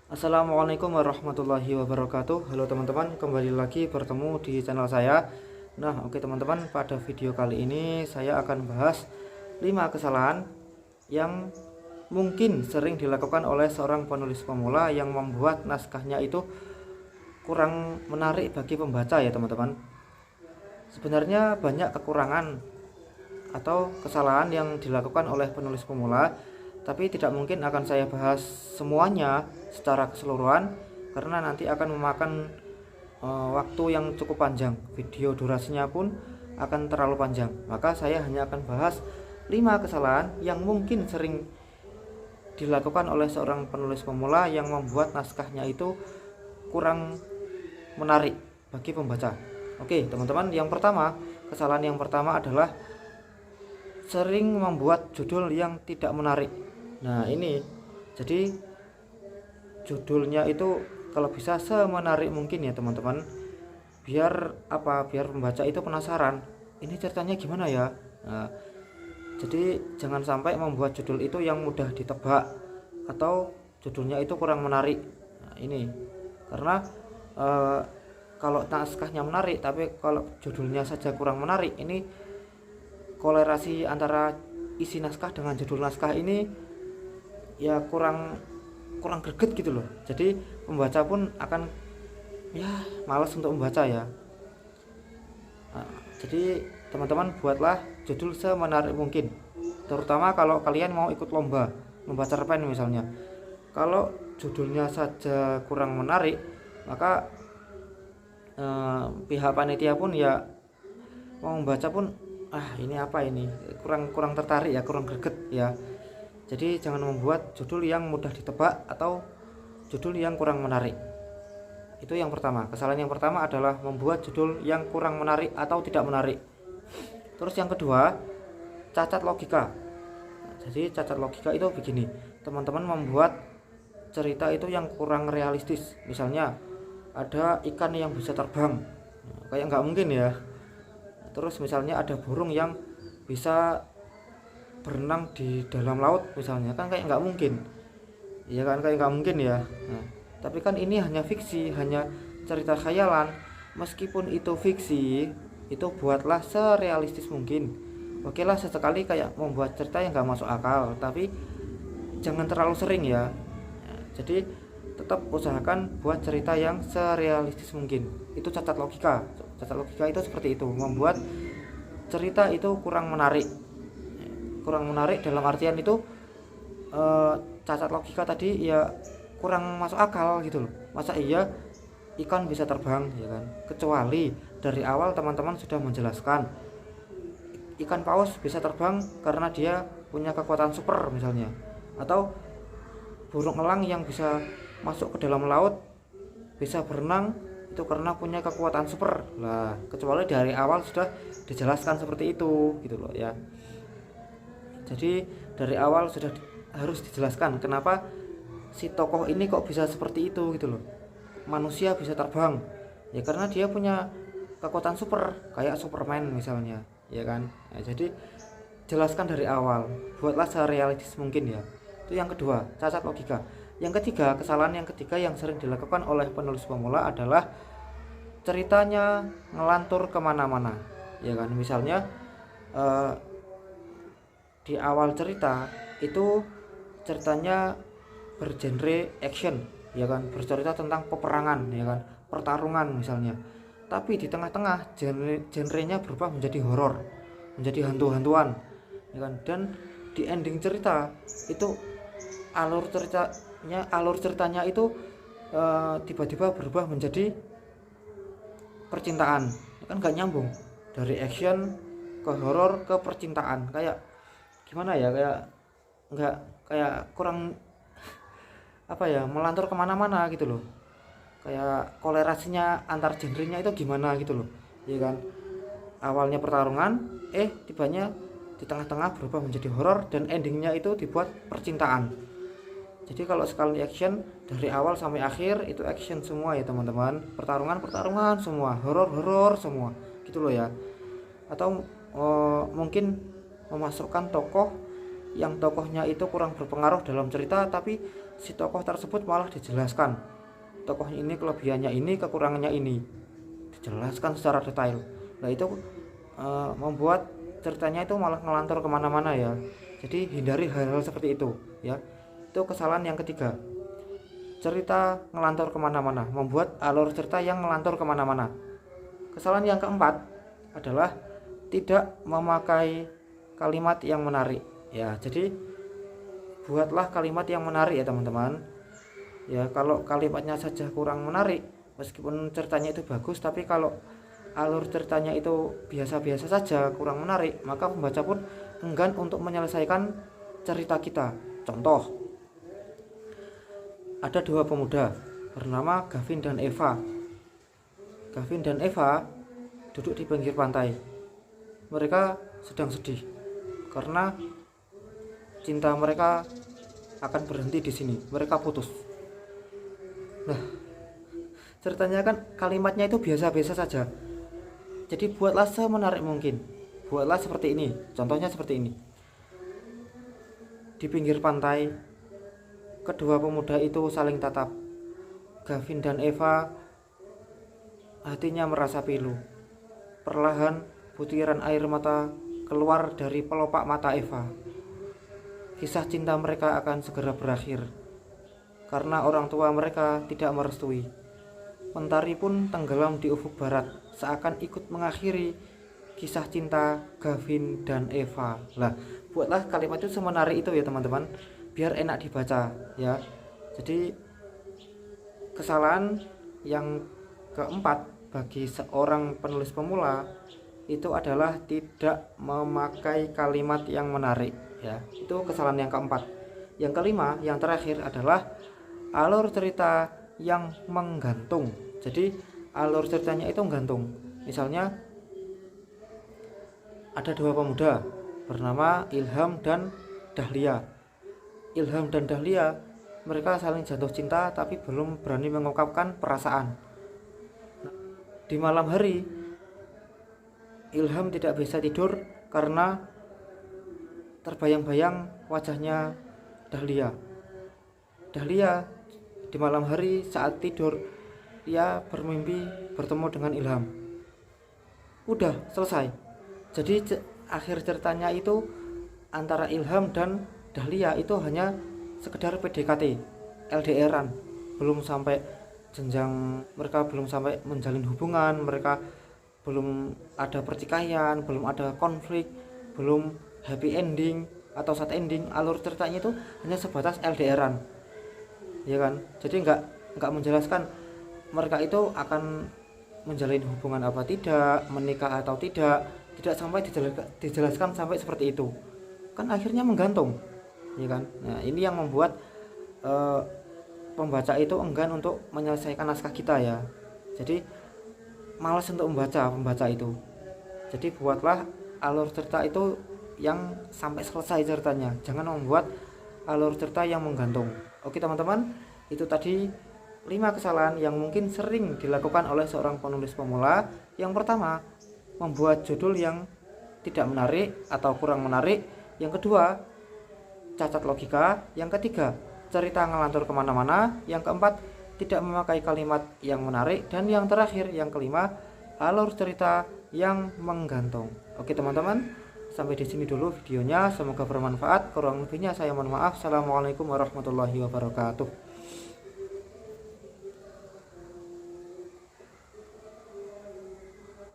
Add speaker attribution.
Speaker 1: Assalamualaikum warahmatullahi wabarakatuh. Halo teman-teman, kembali lagi bertemu di channel saya. Nah, oke teman-teman, pada video kali ini saya akan bahas 5 kesalahan yang mungkin sering dilakukan oleh seorang penulis pemula yang membuat naskahnya itu kurang menarik bagi pembaca ya teman-teman. Sebenarnya banyak kekurangan atau kesalahan yang dilakukan oleh penulis pemula, tapi tidak mungkin akan saya bahas semuanya secara keseluruhan karena nanti akan memakan waktu yang cukup panjang. Video durasinya pun akan terlalu panjang. Maka saya hanya akan bahas 5 kesalahan yang mungkin sering dilakukan oleh seorang penulis pemula yang membuat naskahnya itu kurang menarik bagi pembaca. Oke, teman-teman, kesalahan yang pertama adalah sering membuat judul yang tidak menarik. Nah, ini jadi judulnya itu kalau bisa semenarik mungkin ya teman-teman, biar pembaca itu penasaran ini ceritanya gimana ya. Nah, jadi jangan sampai membuat judul itu yang mudah ditebak atau judulnya itu kurang menarik. Nah, ini karena kalau naskahnya menarik tapi kalau judulnya saja kurang menarik, ini kolerasi antara isi naskah dengan judul naskah ini ya kurang greget gitu loh. Jadi pembaca pun akan ya malas untuk membaca ya. Nah, jadi teman-teman buatlah judul semenarik mungkin, terutama kalau kalian mau ikut lomba cerpen misalnya. Kalau judulnya saja kurang menarik, maka pihak panitia pun ya mau membaca pun ini kurang tertarik ya, kurang greget ya. Jadi jangan membuat judul yang mudah ditebak atau judul yang kurang menarik. Itu yang pertama. Kesalahan yang pertama adalah membuat judul yang kurang menarik atau tidak menarik. Terus yang kedua, cacat logika. Jadi cacat logika itu begini, teman-teman membuat cerita itu yang kurang realistis. Misalnya ada ikan yang bisa terbang, kayak nggak mungkin ya. Terus misalnya ada burung yang bisa berenang di dalam laut misalnya, kan kayak nggak mungkin ya kan, kayak nggak mungkin ya. Nah, tapi kan ini hanya fiksi, hanya cerita khayalan. Meskipun itu fiksi, itu buatlah serealistis mungkin. Oke lah, sesekali kayak membuat cerita yang nggak masuk akal, tapi jangan terlalu sering ya. Nah, jadi tetap usahakan buat cerita yang serealistis mungkin. Itu cacat logika. Cacat logika itu seperti itu, membuat cerita itu kurang menarik dalam artian itu cacat logika tadi ya, kurang masuk akal gitu loh. Masa iya ikan bisa terbang ya kan, kecuali dari awal teman-teman sudah menjelaskan ikan paus bisa terbang karena dia punya kekuatan super misalnya, atau burung elang yang bisa masuk ke dalam laut bisa berenang itu karena punya kekuatan super lah. Kecuali dari awal sudah dijelaskan seperti itu gitu loh ya. Jadi dari awal sudah harus dijelaskan kenapa si tokoh ini kok bisa seperti itu gitu loh. Manusia bisa terbang ya karena dia punya kekuatan super kayak Superman misalnya ya kan. Nah, jadi jelaskan dari awal, buatlah serealistis mungkin ya. Itu yang kedua, cacat logika. Yang ketiga, kesalahan yang ketiga yang sering dilakukan oleh penulis pemula adalah ceritanya ngelantur kemana-mana ya kan. Misalnya di awal cerita itu ceritanya bergenre action ya kan, bercerita tentang peperangan ya kan, pertarungan misalnya. Tapi di tengah-tengah genrenya berubah menjadi horor, menjadi hantu-hantuan ya kan. Dan di ending cerita itu alur ceritanya itu tiba-tiba berubah menjadi percintaan ya kan, gak nyambung dari action ke horor ke percintaan. Kayak gimana ya, kayak kurang melantur kemana-mana gitu loh. Kayak kolerasinya antar genrenya itu gimana gitu loh ya kan. Awalnya pertarungan, tibanya di tengah-tengah berubah menjadi horor, dan endingnya itu dibuat percintaan. Jadi kalau sekali action dari awal sampai akhir itu action semua ya teman-teman, pertarungan semua, horor semua gitu loh ya. Atau mungkin memasukkan tokoh yang tokohnya itu kurang berpengaruh dalam cerita, tapi si tokoh tersebut malah dijelaskan tokohnya ini, kelebihannya ini, kekurangannya ini, dijelaskan secara detail. Nah itu membuat ceritanya itu malah ngelantur kemana-mana ya. Jadi hindari hal-hal seperti itu ya. Itu kesalahan yang ketiga, cerita ngelantur kemana-mana, membuat alur cerita yang ngelantur kemana-mana. Kesalahan yang keempat adalah tidak memakai kalimat yang menarik ya. Jadi buatlah kalimat yang menarik ya teman-teman ya. Kalau kalimatnya saja kurang menarik, meskipun ceritanya itu bagus, tapi kalau alur ceritanya itu biasa-biasa saja, kurang menarik, maka pembaca pun enggan untuk menyelesaikan cerita kita. Contoh, ada dua pemuda bernama Gavin dan Eva. Gavin dan Eva duduk di pinggir pantai. Mereka sedang sedih karena cinta mereka akan berhenti di sini. Mereka putus. Nah, ceritanya kan kalimatnya itu biasa-biasa saja. Jadi buatlah semenarik mungkin. Buatlah seperti ini. Contohnya seperti ini. Di pinggir pantai, kedua pemuda itu saling tatap. Gavin dan Eva hatinya merasa pilu. Perlahan butiran air mata keluar dari pelopak mata Eva. Kisah cinta mereka akan segera berakhir karena orang tua mereka tidak merestui. Mentari pun tenggelam di ufuk barat, seakan ikut mengakhiri kisah cinta Gavin dan Eva. Lah, buatlah kalimat itu semenarik itu ya teman-teman, biar enak dibaca ya. Jadi kesalahan yang keempat bagi seorang penulis pemula itu adalah tidak memakai kalimat yang menarik ya. Itu kesalahan yang keempat. Yang kelima, yang terakhir adalah alur cerita yang menggantung. Jadi alur ceritanya itu menggantung. Misalnya ada dua pemuda bernama Ilham dan Dahlia. Ilham dan Dahlia mereka saling jatuh cinta tapi belum berani mengungkapkan perasaan. Di malam hari Ilham tidak bisa tidur karena terbayang-bayang wajahnya Dahlia. Dahlia di malam hari saat tidur ia bermimpi bertemu dengan Ilham. Udah selesai. Jadi akhir ceritanya itu antara Ilham dan Dahlia itu hanya sekedar PDKT, LDRan, belum sampai jenjang, mereka belum sampai menjalin hubungan, mereka belum ada pertikaian, belum ada konflik, belum happy ending atau sad ending. Alur ceritanya itu hanya sebatas LDRan, ya kan? Jadi nggak menjelaskan mereka itu akan menjalin hubungan apa tidak, menikah atau tidak sampai dijelaskan sampai seperti itu. Kan akhirnya menggantung, ya kan? Nah, ini yang membuat pembaca itu enggan untuk menyelesaikan naskah kita ya. Jadi malas untuk pembaca itu. Jadi buatlah alur cerita itu yang sampai selesai ceritanya. Jangan membuat alur cerita yang menggantung. Oke teman-teman, itu tadi 5 kesalahan yang mungkin sering dilakukan oleh seorang penulis pemula. Yang pertama, membuat judul yang tidak menarik atau kurang menarik. Yang kedua, cacat logika. Yang ketiga, cerita ngelantur kemana-mana. Yang keempat, tidak memakai kalimat yang menarik. Dan yang terakhir, yang kelima, alur cerita yang menggantung. Oke teman-teman, sampai di sini dulu videonya. Semoga bermanfaat. Kurang lebihnya saya mohon maaf. Assalamualaikum warahmatullahi wabarakatuh.